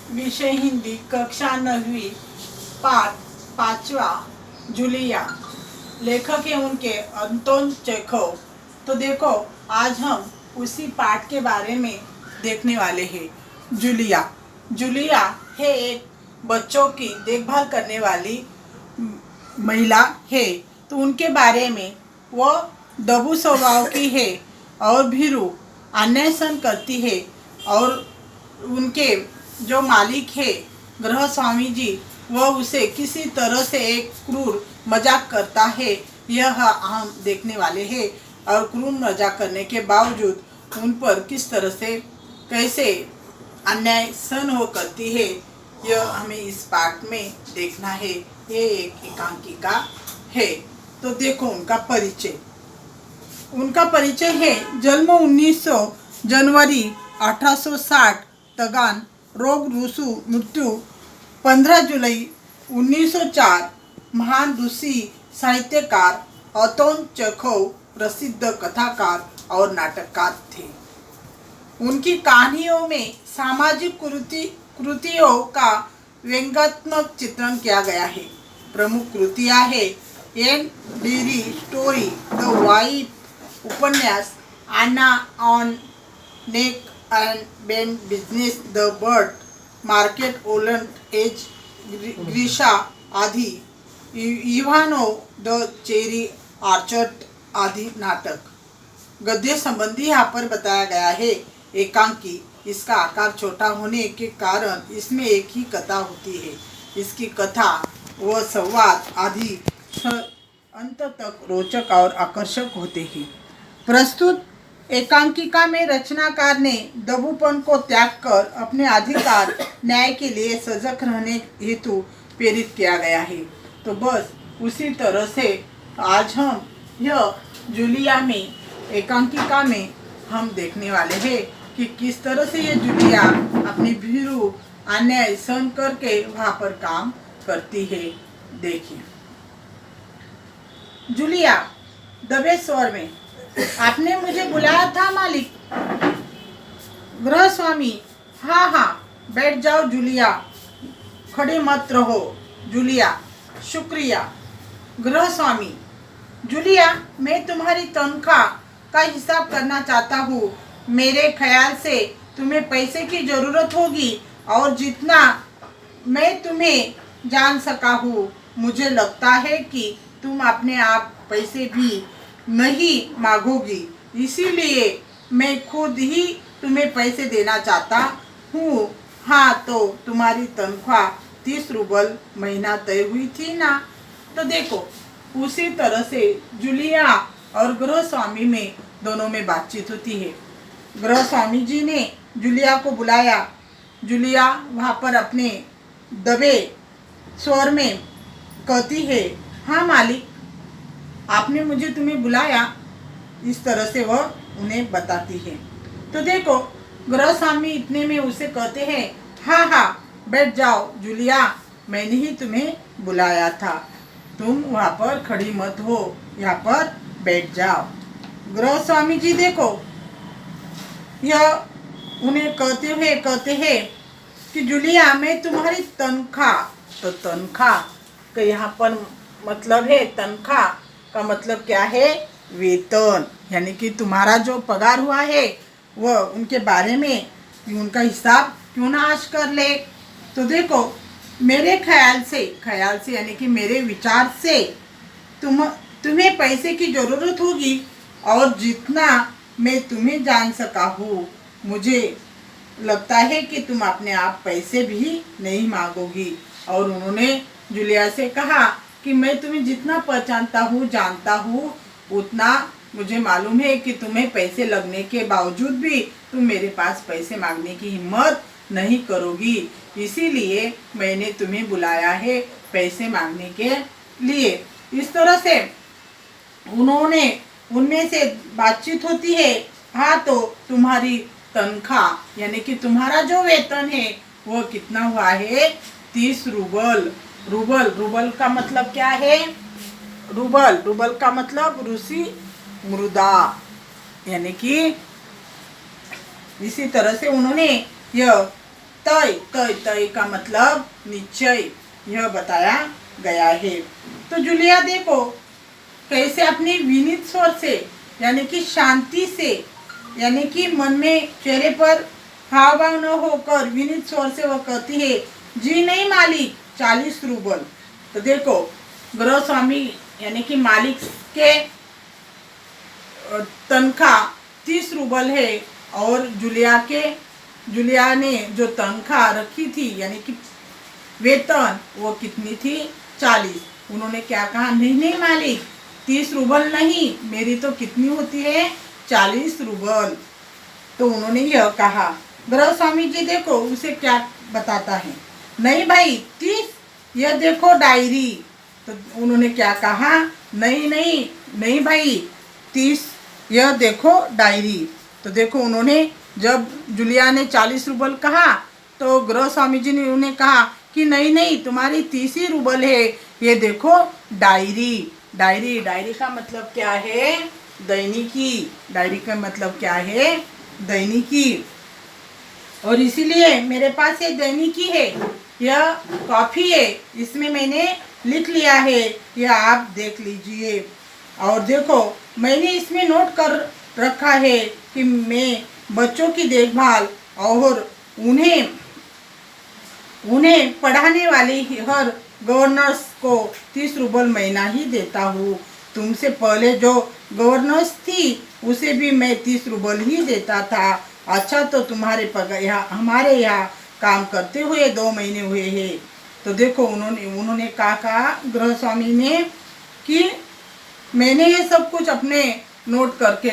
विषय हिंदी, कक्षा 9वीं, पाठ 5वां, जूलिया। लेखक है उनके अंतोन चेखव। तो देखो, आज हम उसी पाठ के बारे में देखने वाले हैं। जूलिया। जूलिया है एक बच्चों की देखभाल करने वाली महिला है। तो उनके बारे में, वो दबू स्वभाव की है और भीरू, अन्याय सहन करती है। और उनके जो मालिक है गृह स्वामी जी, वह उसे किसी तरह से एक क्रूर मजाक करता है। यह हम देखने वाले हैं। और क्रूर मजाक करने के बावजूद उन पर किस तरह से, कैसे अन्याय सहन हो करती है, यह हमें इस पाठ में देखना है। ये एक एकांकिका है। तो देखो उनका परिचय। उनका परिचय है, जन्म 1900 जनवरी 1860 तगान, रोग रूसू, मृत्यू 15 जुलाई 1904। महान रूसी साहित्यकार अंतोन चेखव प्रसिद्ध कथाकार और नाटककार थे। उनकी कहानियों में सामाजिक कृतियों का व्यंग्यात्मक चित्रण किया गया है। प्रमुख कृतियां है एन डीरी स्टोरी, द वाइफ उपन्यास, आना on neck and Ben business, the bird market, old age, ग्रीशा आदि, इवानो द चेरी आर्चर्ड आदि नाटक। गद्य संबंधी यहाँ पर बताया गया है। एकांकी, इसका आकार छोटा होने के कारण इसमें एक ही कथा होती है। इसकी कथा व संवाद आदि अंत तक रोचक और आकर्षक होते हैं। प्रस्तुत एकांकिका में रचनाकार ने दबूपन को त्याग कर अपने अधिकार न्याय के लिए सजग रहने हेतु प्रेरित किया गया है। तो बस उसी तरह से आज हम यह जूलिया में, एकांकिका में हम देखने वाले हैं कि किस तरह से ये जूलिया अपनी भीरू अन्याय सहन करके वहाँ पर काम करती है। देखिए, जूलिया दबे स्वर में, आपने मुझे बुलाया था मालिक? गृह स्वामी, हाँ हाँ, बैठ जाओ जूलिया, खड़े मत रहो। जूलिया, शुक्रिया। गृह स्वामी, जूलिया, मैं तुम्हारी तनख्वाह का हिसाब करना चाहता हूँ। मेरे ख्याल से तुम्हें पैसे की ज़रूरत होगी, और जितना मैं तुम्हें जान सका हूँ, मुझे लगता है कि तुम अपने आप पैसे भी नहीं मांगोगी। इसीलिए मैं खुद ही तुम्हें पैसे देना चाहता हूँ। हाँ, तो तुम्हारी तनख्वाह 30 रूबल महीना तय हुई थी ना? तो देखो, उसी तरह से जूलिया और गृह स्वामी में दोनों में बातचीत होती है। गृह स्वामी जी ने जूलिया को बुलाया। जूलिया वहाँ पर अपने दबे स्वर में कहती है, हाँ मालिक, आपने मुझे तुम्हें बुलाया। इस तरह से वह उन्हें बताती है। तो देखो, गृह स्वामी इतने में उसे कहते हैं, हाँ हाँ, बैठ जाओ जूलिया, मैंने ही तुम्हें बुलाया था। तुम वहाँ पर खड़ी मत हो, यहाँ पर बैठ जाओ। गृह स्वामी जी देखो, यह उन्हें कहते हैं कि जूलिया, मैं तुम्हारी तनख्वाह, तो तनख्वाह का यहाँ पर मतलब है, तनख्वाह का मतलब क्या है? वेतन, यानी कि तुम्हारा जो पगार हुआ है वह उनके बारे में उनका हिसाब क्यों ना आज कर ले। तो देखो, मेरे ख्याल से यानी कि मेरे विचार से तुम्हें पैसे की ज़रूरत होगी, और जितना मैं तुम्हें जान सका हूँ, मुझे लगता है कि तुम अपने आप पैसे भी नहीं मांगोगी। और उन्होंने जूलिया से कहा कि मैं तुम्हें जितना पहचानता हूँ, जानता हूँ, उतना मुझे मालूम है कि तुम्हें पैसे लगने के बावजूद भी तुम मेरे पास पैसे मांगने की हिम्मत नहीं करोगी। इसीलिए मैंने तुम्हें बुलाया है पैसे मांगने के लिए। इस तरह से उनमें से बातचीत होती है। हाँ, तो तुम्हारी तनख्वाह यानी कि तुम्हारा जो वेतन है वो कितना हुआ है? 30 रूबल। रूबल का मतलब क्या है? रूबल का मतलब रूसी मुद्रा, यानी कि इसी तरह से उन्होंने यह तय तय तय का मतलब निश्चय, यह बताया गया है। तो जूलिया देखो कैसे अपनी विनीत स्वर से यानी कि शांति से, यानी कि मन में चेहरे पर हाव भाव न होकर विनीत स्वर से वह कहती है, जी नहीं मालिक, 40 रूबल। तो देखो गृह स्वामी यानी कि मालिक के तनख्वाह 30 रूबल है और जूलिया ने जो तनख्वाह रखी थी यानी कि वेतन वो कितनी थी, 40। उन्होंने क्या कहा, नहीं नहीं मालिक, 30 रूबल नहीं, मेरी तो कितनी होती है, 40 रूबल। तो उन्होंने यह कहा। गृह स्वामी जी देखो उसे क्या बताता है, नहीं भाई 30, यह देखो डायरी। तो उन्होंने क्या कहा, नहीं नहीं नहीं भाई 30, यह देखो डायरी। तो देखो उन्होंने जब जूलिया ने 40 रूबल कहा तो गृह स्वामी जी ने उन्हें कहा कि नहीं नहीं तुम्हारी 30 ही रूबल है, ये देखो डायरी। डायरी डायरी का मतलब क्या है, दैनिकी। डायरी का मतलब क्या है, दैनिकी। और इसीलिए मेरे पास ये दैनिकी है, यह कॉपी है, इसमें मैंने लिख लिया है, यह आप देख लीजिए। और देखो मैंने इसमें नोट कर रखा है कि मैं बच्चों की देखभाल और उन्हें पढ़ाने वाले हर गवर्नर्स को 30 रूबल महीना ही देता हूँ। तुमसे पहले जो गवर्नर्स थी उसे भी मैं 30 रूबल ही देता था। अच्छा तो तुम्हारे पगार हमारे यहाँ काम करते हुए 2 महीने हुए हैं। तो देखो उन्होंने कहा गृह स्वामी ने कि मैंने ये सब कुछ अपने नोट करके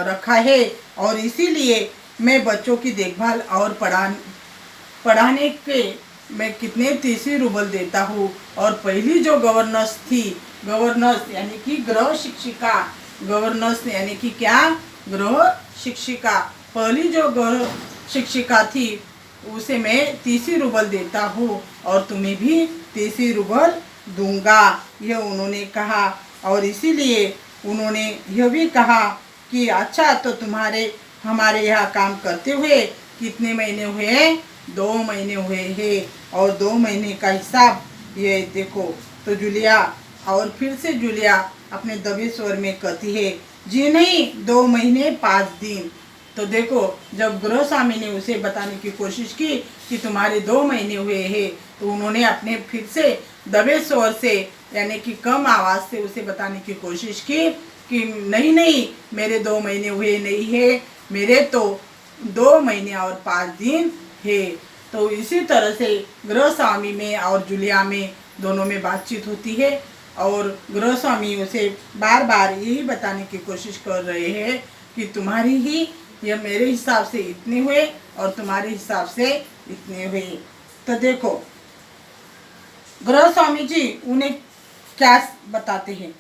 रखा है और इसीलिए मैं बच्चों की देखभाल और पढ़ाने के मैं कितने 30 रूबल देता हूँ। और पहली जो गवर्नर्स थी, गवर्नर्स यानी कि गृह शिक्षिका, गवर्नर्स यानी कि क्या, गृह शिक्षिका, पहली जो गृह शिक्षिका थी उसे मैं 30 रूबल देता हूँ और तुम्हें भी 30 रूबल दूंगा, यह उन्होंने कहा। और इसीलिए उन्होंने यह भी कहा कि अच्छा तो हमारे यहाँ काम करते हुए कितने महीने हुए, 2 महीने हुए हैं और 2 महीने का हिसाब ये देखो। तो जूलिया और फिर से जूलिया अपने दबे स्वर में कहती है, जी नहीं 2 महीने 5 दिन। तो देखो जब गृह स्वामी ने उसे बताने की कोशिश की कि तुम्हारे 2 महीने हुए हैं तो उन्होंने अपने फिर से दबे स्वर से यानी कि कम आवाज़ से उसे बताने की कोशिश की कि नहीं नहीं मेरे 2 महीने हुए नहीं है, मेरे तो 2 महीने और 5 दिन है। तो इसी तरह से गृह स्वामी में और जूलिया में दोनों में बातचीत होती है और गृह स्वामी उसे बार बार यही बताने की कोशिश कर रहे हैं कि तुम्हारी ही यह मेरे हिसाब से इतने हुए और तुम्हारे हिसाब से इतने हुए। तो देखो गृह स्वामी जी उन्हें क्या बताते हैं,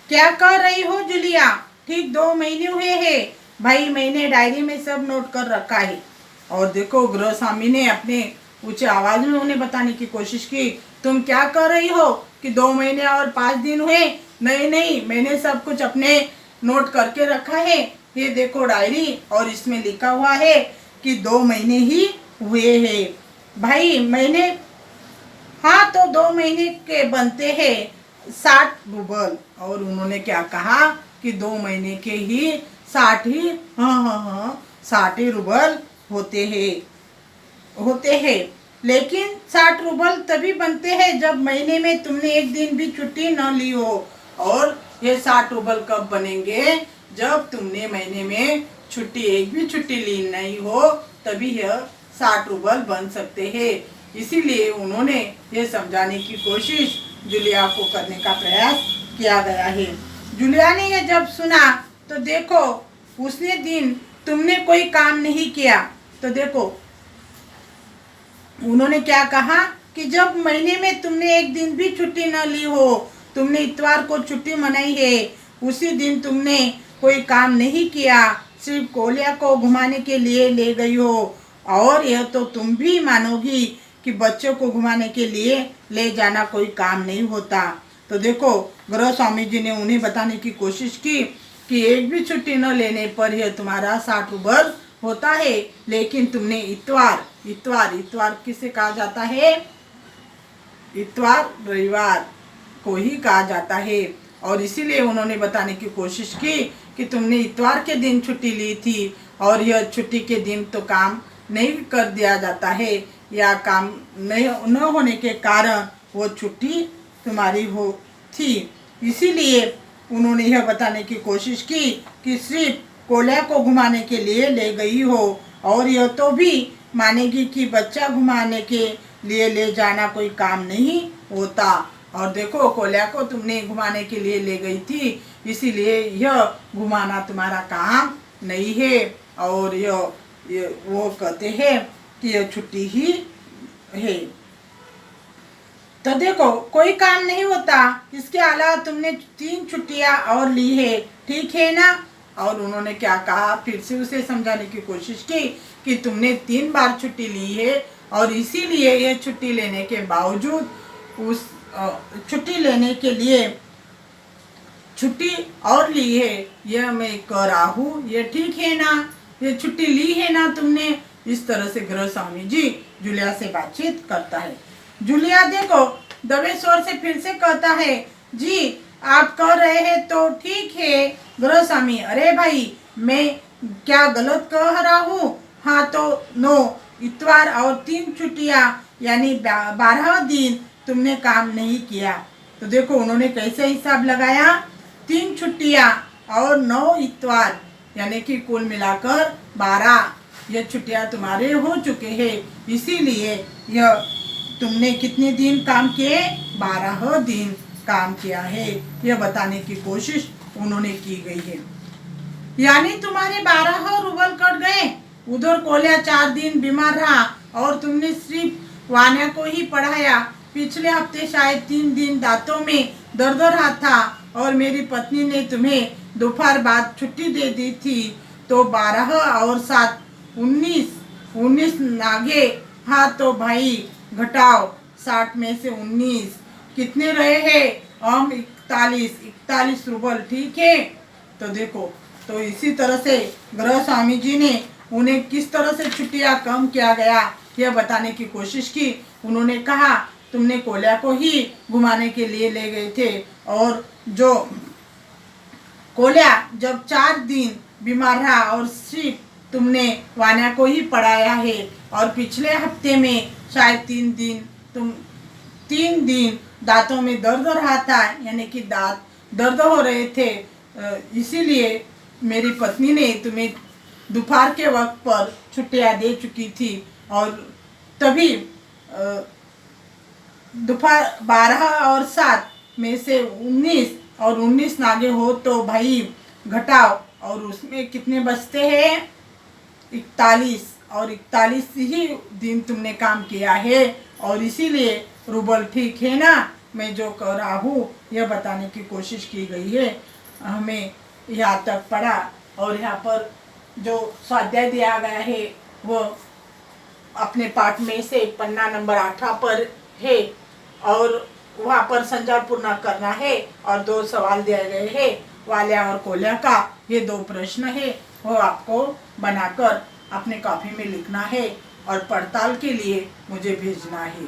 क्या कह रही हो जूलिया, ठीक 2 महीने हुए हैं भाई, मैंने डायरी में सब नोट कर रखा है। और देखो गृह स्वामी ने अपने ऊंचे आवाज में उन्हें बताने की कोशिश की, तुम क्या कह रही हो कि 2 महीने और 5 दिन हुए, नहीं नहीं मैंने सब कुछ अपने नोट करके रखा है, ये देखो डायरी और इसमें लिखा हुआ है कि 2 महीने ही हुए हैं भाई मैंने। हाँ तो 2 महीने के बनते हैं 60 रूबल। और उन्होंने क्या कहा कि 2 महीने के ही 60 ही, हाँ 60 ही रूबल होते हैं। लेकिन 60 रूबल तभी बनते हैं जब महीने में तुमने एक दिन भी छुट्टी न ली हो। और ये 60 रूबल कब बनेंगे, जब तुमने महीने में एक भी छुट्टी ली नहीं हो, तभी यह 60 रूबल बन सकते हैं। इसीलिए उन्होंने ये समझाने की कोशिश जूलिया को करने का प्रयास किया गया है। जूलिया ने यह जब सुना तो देखो उसने दिन तुमने कोई काम नहीं किया। तो देखो उन्होंने क्या कहा कि जब महीने में तुमने एक दिन भी छुट्टी न ली हो, तुमने इतवार को छुट्टी मनाई है, उसी दिन तुमने कोई काम नहीं किया, सिर्फ कोलिया को घुमाने के लिए ले गई हो। और यह तो तुम भी मानोगी कि बच्चों को घुमाने के लिए ले जाना कोई काम नहीं होता। तो देखो गृह स्वामी जी ने उन्हें बताने की कोशिश की कि एक भी छुट्टी न लेने पर यह तुम्हारा 60 रूबल होता है, लेकिन तुमने इतवार इतवार इतवार किसे कहा जाता है? इतवार रविवार को ही कहा जाता है। और इसीलिए उन्होंने बताने की कोशिश की कि तुमने इतवार के दिन छुट्टी ली थी और यह छुट्टी के दिन तो काम नहीं कर दिया जाता है, या काम नहीं न होने के कारण वो छुट्टी तुम्हारी हो थी। इसीलिए उन्होंने यह बताने की कोशिश की कि सिर्फ कोल्या को घुमाने के लिए ले गई हो, और यह तो भी मानेगी कि बच्चा घुमाने के लिए ले जाना कोई काम नहीं होता। और देखो, कोल्या को तुमने घुमाने के लिए ले गई थी, इसीलिए यह घुमाना तुम्हारा काम नहीं है। और ये वो कहते हैं कि यह छुट्टी ही है। तो देखो, कोई काम नहीं होता, इसके अलावा तुमने 3 छुट्टियां और ली है, ठीक है ना? और उन्होंने क्या कहा, फिर से उसे समझाने की कोशिश की कि तुमने 3 बार छुट्टी ली है, और इसीलिए ये छुट्टी लेने के बावजूद उस छुट्टी लेने के लिए छुट्टी और ली है, यह मैं कह रहा हूँ, ये ठीक है ना? ये छुट्टी ली है ना तुमने? इस तरह से गृह स्वामी जी जूलिया से बातचीत करता है। जूलिया देखो दबे स्वर से फिर से कहता है, जी आप कह रहे हैं तो ठीक है गृह स्वामी। अरे भाई, मैं क्या गलत कह रहा हूँ? हाँ तो 9 इतवार और 3 छुट्टियाँ यानी 12 दिन तुमने काम नहीं किया। तो देखो उन्होंने कैसे हिसाब लगाया, 3 छुट्टियाँ और 9 इतवार यानी कि कुल मिलाकर 12 ये छुट्टियाँ तुम्हारे हो चुके हैं। इसीलिए यह तुमने कितने दिन काम किए? 12 दिन काम किया है, यह बताने की कोशिश उन्होंने की गई है। यानी तुम्हारे 12 रूबल कट गए। उधर कोल्या 4 दिन बीमार रहा और तुमने सिर्फ वान्या को ही पढ़ाया। पिछले हफ्ते शायद 3 दिन दांतों में दर्द रहा था और मेरी पत्नी ने तुम्हें दोपहर बाद छुट्टी दे दी थी। तो 12 और 7 19 नागे। हाँ तो भाई घटाओ, 60 में से 19 कितने रहे हैं? हम 41 रूबल, ठीक है? तो देखो, तो इसी तरह से गृह स्वामी जी ने उन्हें किस तरह से छुट्टियां कम किया गया यह बताने की कोशिश की। उन्होंने कहा तुमने कोल्या को ही घुमाने के लिए ले गए थे, और जो कोल्या जब 4 दिन बीमार रहा और सिर्फ तुमने वान्या को ही पढ़ाया है, और पिछले हफ्ते में शायद 3 दिन दांतों में दर्द रहा था, यानी कि दांत दर्द हो रहे थे। इसीलिए मेरी पत्नी ने तुम्हें दोपहर के वक्त पर छुट्टियां दे चुकी थी, और तभी दोपहर 12 और 7 में से 19 नागे हो तो भाई घटाओ, और उसमें कितने बचते हैं? 41, और 41 ही दिन तुमने काम किया है, और इसीलिए रूबल ठीक है ना? मैं जो कह रहा हूँ यह बताने की कोशिश की गई है। हमें यहाँ तक पढ़ा, और यहाँ पर जो स्वाध्याय दिया गया है वो अपने पाठ में से पन्ना नंबर 8 पर है, और वहाँ पर संजाल पूर्ण करना है, और 2 सवाल दिए गए हैं वाल्या और कोल्या का। ये 2 प्रश्न है, वो आपको बनाकर अपने कॉपी में लिखना है और पड़ताल के लिए मुझे भेजना है।